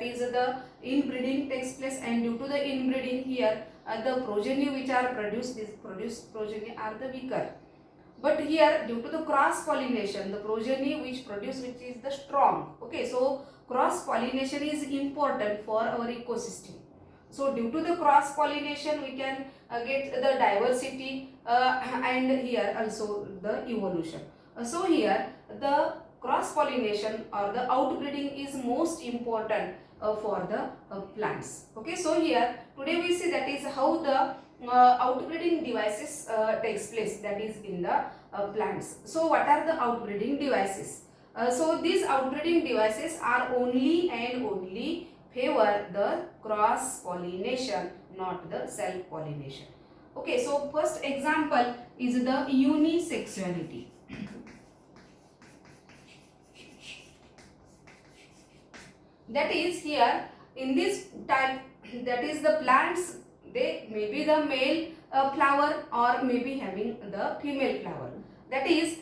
is the inbreeding takes place, and due to the inbreeding here the progeny which are produced progeny are the weaker. But here due to the cross pollination, the progeny which is the strong. Okay, so cross pollination is important for our ecosystem. So due to the cross pollination we can get the diversity and here also the evolution. So here the cross pollination or the outbreeding is most important for the plants. Okay, so here today we see that is how the outbreeding devices takes place, that is in the plants. So what are the outbreeding devices? So these outbreeding devices are only and only favor the cross pollination, not the self pollination. Okay, so first example is the unisexuality. That is here in this type, that is the plants, they may be the male flower or maybe having the female flower. That is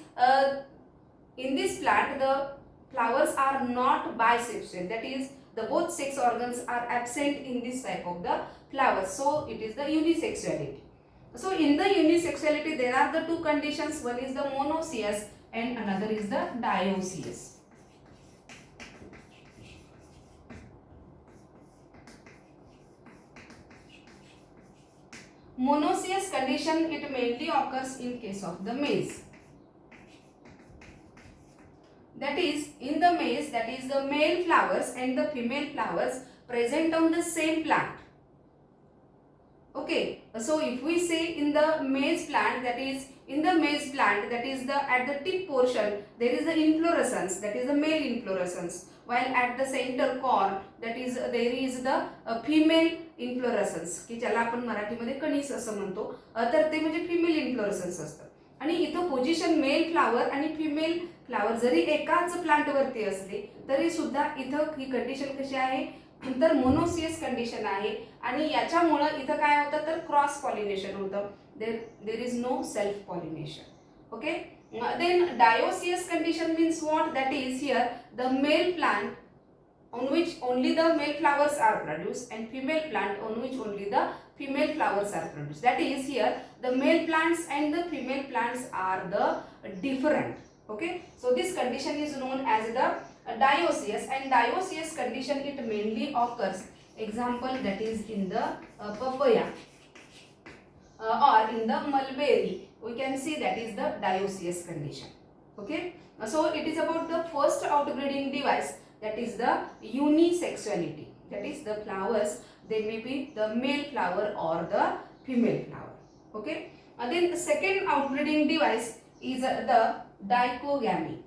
in this plant the flowers are not bisexual, that is the both sex organs are absent in this type of the flowers. So it is the unisexuality. So in the unisexuality there are the two conditions, one is the monoecious and another is the dioecious. Monoecious condition, it mainly occurs in case of the maize. That is in the maize, that is the male flowers and the female flowers present on the same plant. Okay, so if we say in the maize plant, that is in the maize plant, that is the at the tip portion there is the inflorescence, that is the male inflorescence, while at the center core that is there is the female inflorescence, की ज्याला आपण मराठीमध्ये कणीस असं म्हणतो, तर ते म्हणजे फिमेल इन्फ्लोरेसन्स असतं. आणि इथं पोझिशन मेल फ्लावर आणि फिमेल फ्लावर जरी एकाच प्लांट वरती असले तरी सुद्धा इथं ही कंडिशन कशी आहे, तर मोनोसियस कंडिशन आहे. आणि याच्यामुळे इथं काय होतं, तर क्रॉस पॉलिनेशन होतं, there is no self pollination. Okay, then dioecious condition means what? That is here the male plant on which only the male flowers are produced and female plant on which only the female flowers are produced. That is here the male plants and the female plants are the different. Okay, so this condition is known as the dioecious, and dioecious condition it mainly occurs, example that is in the papaya or in the mulberry, we can see that is the dioecious condition. Okay, so it is about the first outbreeding device, that is the unisexuality, that is the flowers they may be the male flower or the female flower. Okay, then the second outbreeding device is the dichogamy.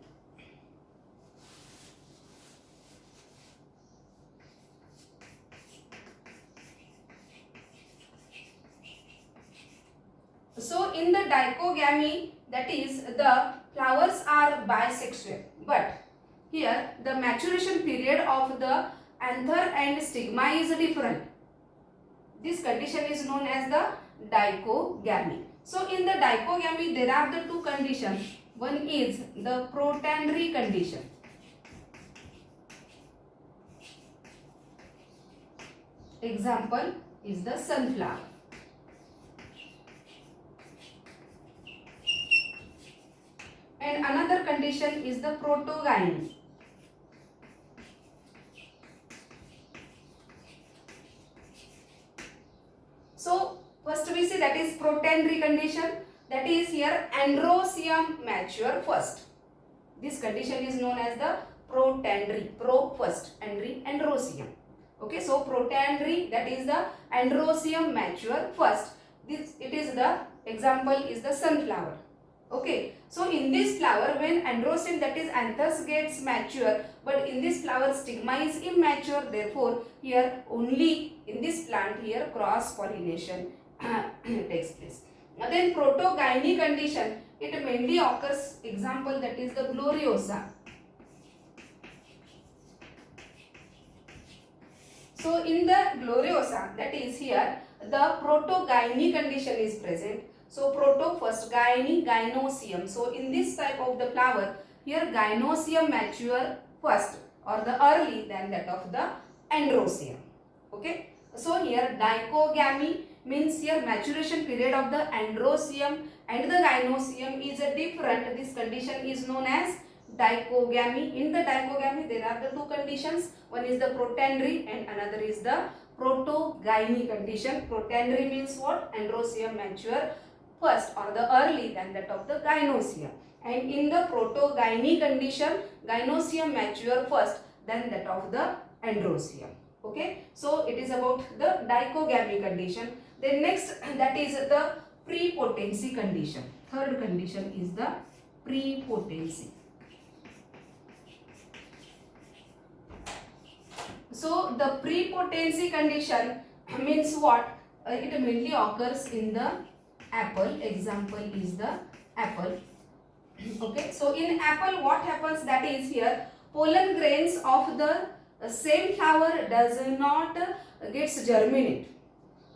So in the dichogamy, that is the flowers are bisexual, but here the maturation period of the anther and stigma is different. This condition is known as the dichogamy. So in the dichogamy there are the two conditions. One is the protandry condition. Example is the sunflower. And another condition is the protogyny. So first we see that is protandry condition, that is here androecium mature first. This condition is known as the protandry, pro first, androecium. Okay, so protandry, that is the androecium mature first. This it is the example is the sunflower. Okay, so in this flower when androecium, that is anthers, gets mature, but in this flower stigma is immature, therefore here only in this plant here cross pollination takes place. Then protogyny condition, it mainly occurs, example that is the gloriosa. So in the gloriosa, that is here the protogyny condition is present. So proto first, gyne, gynoecium. So in this type of the flower here gynoecium mature first or the early than that of the androecium. Okay, so here dichogamy means here maturation period of the androecium and the gynoecium is a different. This condition is known as dichogamy. In the dichogamy there are the two conditions, one is the protandry and another is the protogyny condition. Protandry means what? Androecium mature first or the early than that of the gynoecium, and in the protogyny condition gynoecium mature first than that of the androecium. Okay, so it is about the dichogamy condition. Then next, that is the prepotency condition. Third condition is the prepotency. So the prepotency condition means what? It mainly occurs in the apple. Example is the apple. Okay, so in apple what happens, that is here pollen grains of the same flower does not gets germinate.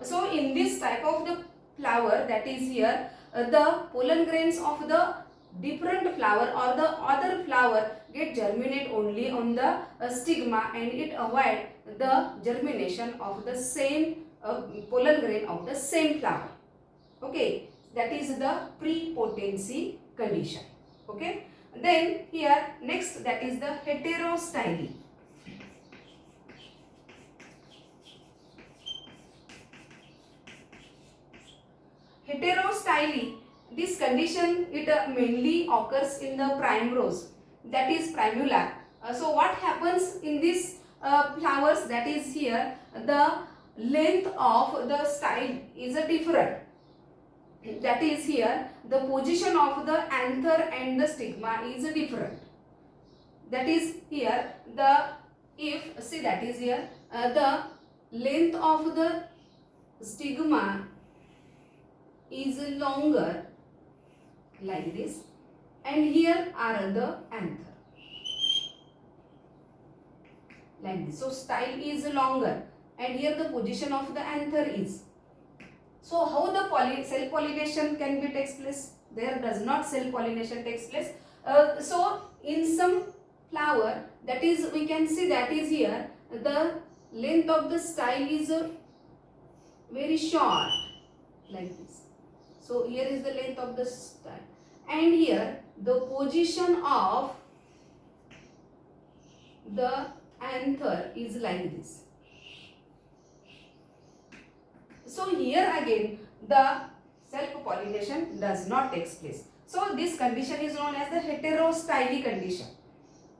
So in this type of the flower, that is here the pollen grains of the different flower or the other flower get germinate only on the stigma, and it avoid the germination of the same pollen grain of the same flower. Okay, that is the prepotency condition. Okay, then here next, that is the heterostyly. Heterostyly, this condition it mainly occurs in the primrose, that is primula. So what happens in these flowers, that is here the length of the style is different. That is here the position of the anther and the stigma is different. That is here the, if see, that is here the length of the stigma is longer like this, and here are the anther like this. So style is longer and here the position of the anther is. So how the cell pollination can be takes place? There does not cell pollination takes place. So in some flower, that is we can see, that is here the length of the style is very short like this. So here is the length of the style, and here the position of the anther is like this. So here again the self-pollination does not take place. So this condition is known as the heterostyly condition.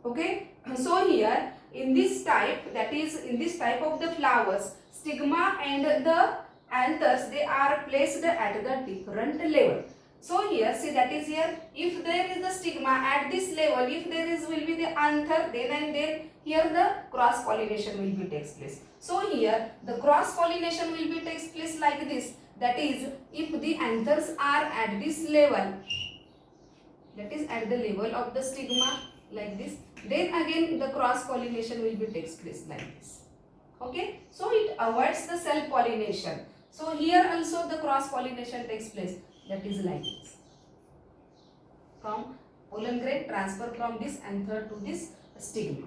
Okay, so here in this type, that is in this type of the flowers, stigma and the anthers, they are placed at the different level. So here see, that is here if there is the stigma at this level, if there is will be the anther, then and then here the cross pollination will be takes place. So here the cross pollination will be takes place like this, that is if the anthers are at this level, that is at the level of the stigma like this, then again the cross pollination will be takes place like this. Okay, so it avoids the self pollination. So here also the cross pollination takes place, that is like this. From pollen grain transfer from this anther to this stigma.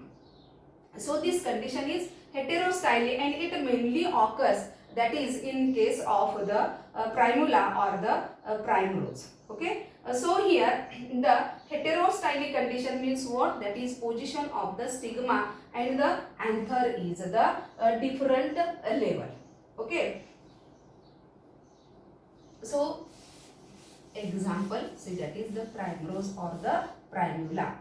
So this condition is heterostyly and it mainly occurs, that is in case of the primula or the primrose. Okay, so here the heterostyly condition means what? That is position of the stigma and the anther is the different level. Okay, so example, see, that is the primrose or the primula.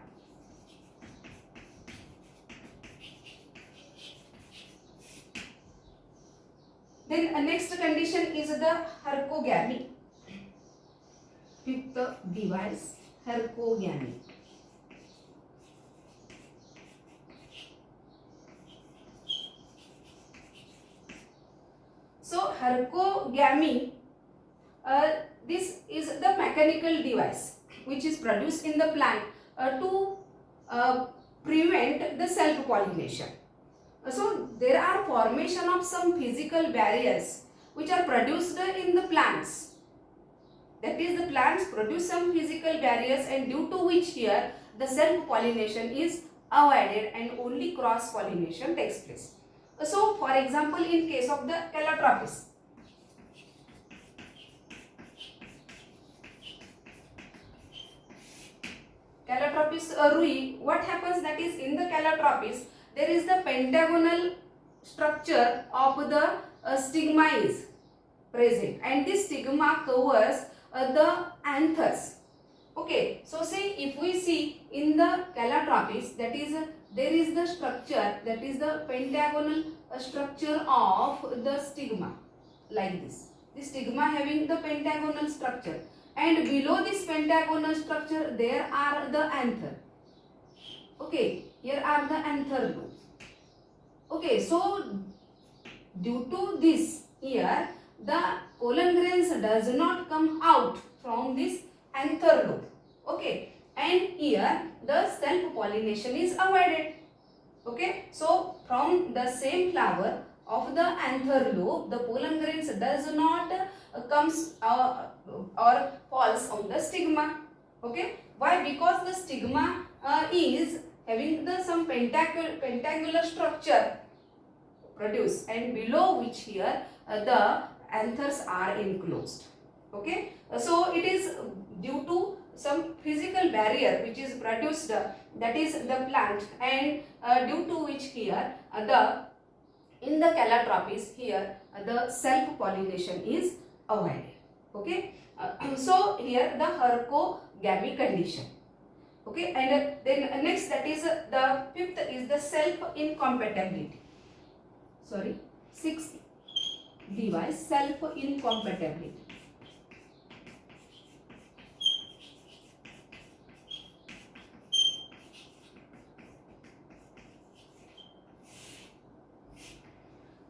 Then next condition is the hercogamy. Fifth device, hercogamy. So hercogamy, this is the mechanical device which is produced in the plant to prevent the self pollination. So there are formation of some physical barriers which are produced in the plants. That is, the plants produce some physical barriers, and due to which here the self pollination is avoided and only cross pollination takes place. for example, in case of the Calotropis. Calotropis rui, what happens that is in the Calotropis, there is the pentagonal structure of the stigma is present, and this stigma covers the anthers. Okay, so see, if we see in the Calotropis, that is there is the structure, that is the pentagonal structure of the stigma, like this. The stigma having the pentagonal structure, and below this pentagonal structure there are the anther. Okay, here are the anther lobes. Okay, so due to this, here the pollen grains does not come out from this anther lobe. Okay, and here the self pollination is avoided. Okay, so from the same flower of the anther lobe, the pollen grains does not comes or falls on the stigma. Okay, why? Because the stigma is having the some pentacular structure produced, and below which here the anthers are enclosed. Okay, so it is due to some physical barrier which is produced, that is the plant, and due to which here in the Calotropis here the self pollination is avoided. Okay, so here the hercogamy condition. Okay, and then next, that is the fifth is the self incompatibility. Sorry, sixth device, self incompatibility.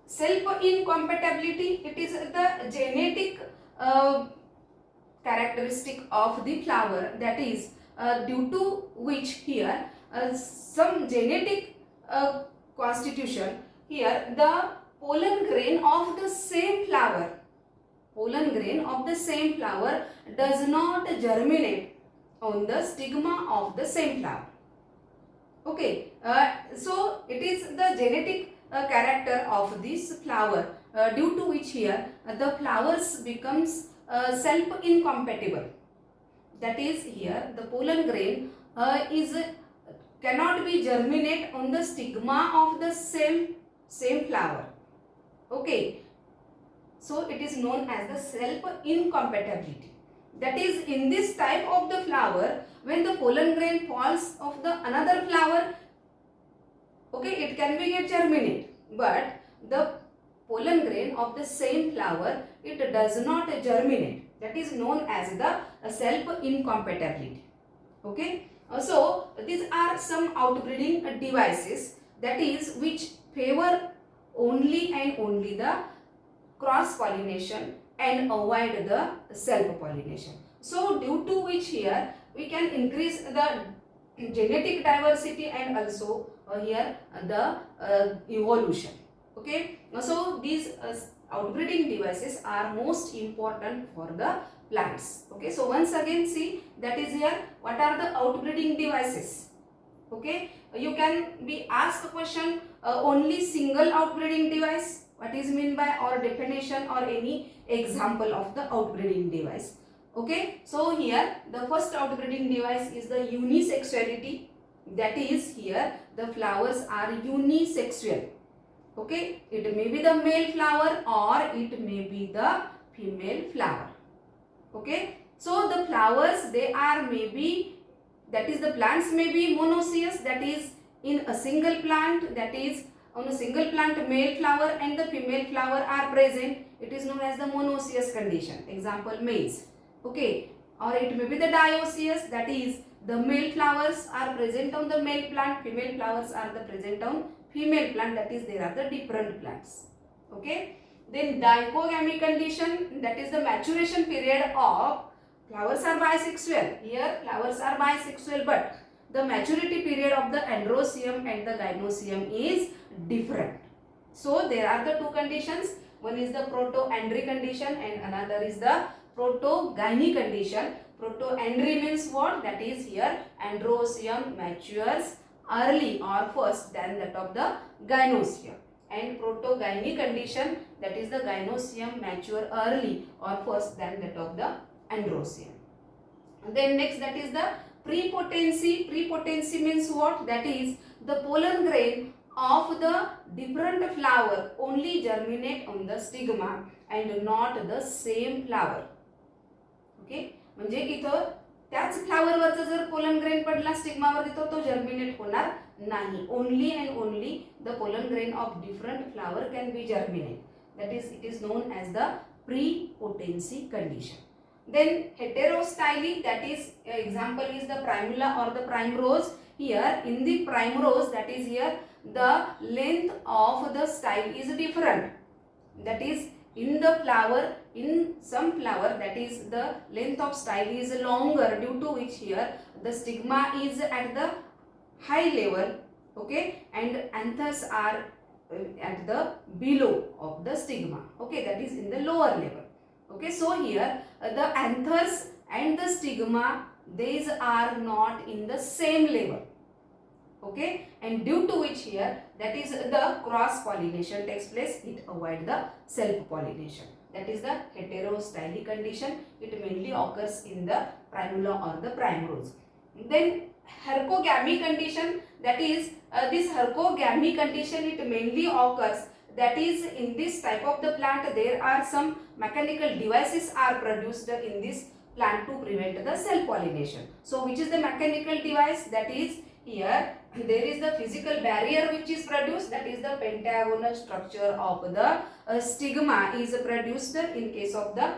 Self incompatibility, it is the genetic characteristic of the flower, that is due to which here some genetic constitution, here the pollen grain of the same flower, does not germinate on the stigma of the same flower. Okay, so it is the genetic character of this flower, due to which here the flowers becomes self incompatible. That is, here the pollen grain cannot be germinate on the stigma of the same flower. Okay, so it is known as the self incompatibility. That is, in this type of the flower, when the pollen grain falls of the another flower, okay, it can be get germinate, but the pollen grain of the same flower, it does not germinate. That is known as the self incompatibility. Okay, so these are some outbreeding devices, that is which favor only and only the cross pollination and avoid the self pollination. So due to which here we can increase the genetic diversity and also here the evolution. Okay, so these outbreeding devices are most important for the plants. Okay, so once again see, that is here what are the outbreeding devices. Okay, you can be asked a question, only single outbreeding device, what is mean by, or definition or any example of the outbreeding device. Okay, so here the first outbreeding device is the unisexuality, that is here the flowers are unisexual. Okay, it may be the male flower or it may be the female flower. Okay, so the flowers, they are maybe, that is the plants may be monoecious, that is in a single plant, that is on a single plant male flower and the female flower are present, it is known as the monoecious condition. Example, maize. Okay, or it may be the dioecious, that is the male flowers are present on the male plant, female flowers are the present on female plant, that is there are the different plants. Okay, then dichogamy condition, that is the maturation period of flowers are bisexual. Here flowers are bisexual, but the maturity period of the androecium and the gynoecium is different. So there are the two conditions, one is the proto-andry condition and another is the proto-gyne condition. Proto-andry means what? That is here androecium matures early or first than that of the gynoecium, and protogyny condition, that is the gynoecium mature early or first than that of the androecium. Then next, that is the prepotency. Prepotency means what? That is the pollen grain of the different flower only germinate on the stigma and not the same flower. Okay, म्हणजे इथं त्याच फ्लावरवरचा जर pollen grain पडला स्टिग्मावर तर तो germinate होणार नाही. Only and only the pollen grain of different flower can be germinate. That is it is known as the prepotency condition. Then heterostyly, that is example is the primula or the primrose. Here in the primrose, that is here the length of the style is different. That is in the flower, in some flower, that is the length of style is longer, due to which here the stigma is at the high level, okay, and anthers are at the below of the stigma, okay, that is in the lower level. Okay, so here the anthers and the stigma, these are not in the same level, okay, and due to which here that is the cross pollination takes place. It avoid the self pollination. That is the heterostyly condition. It mainly occurs in the primula or the primrose. Then hercogamy condition, that is this hercogamy condition, it mainly occurs, that is in this type of the plant there are some mechanical devices are produced in this plant to prevent the self pollination. So which is the mechanical device? That is here there is the physical barrier which is produced, that is the pentagonal structure of the stigma is produced in case of the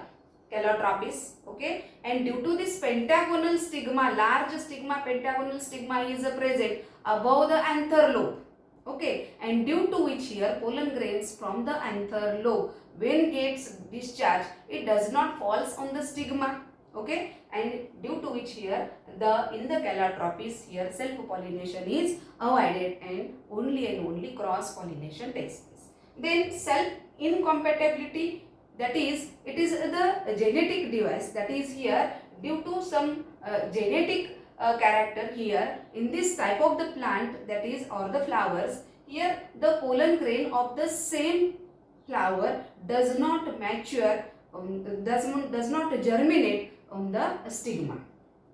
Calotropis, okay, and due to this pentagonal stigma, large stigma, pentagonal stigma is present above the anther lobe, okay, and due to which here pollen grains from the anther lobe when gets discharged, it does not falls on the stigma, okay, and due to which here the in the Calotropis here self pollination is avoided and only cross pollination takes place. Then self incompatibility, that is it is the genetic device, that is here due to some genetic character here in this type of the plant, that is or the flowers, here the pollen grain of the same flower does not mature, does not germinate on the stigma,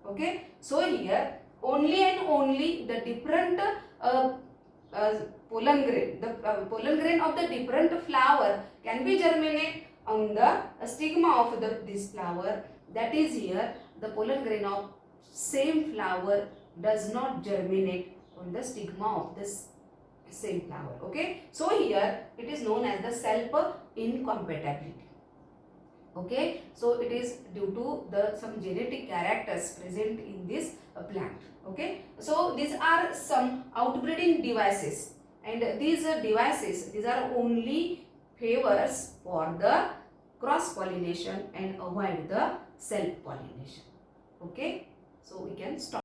okay. So here only and only the different pollen grain, the pollen grain of the different flower can be germinate on the stigma of this flower. That is here the pollen grain of same flower does not germinate on the stigma of this same flower, okay. So here it is known as the self incompatibility, okay. So it is due to the some genetic characters present in this plant, okay. So these are some outbreeding devices, and these devices, these are only favors for the cross pollination and avoid the self pollination, okay. So we can stop.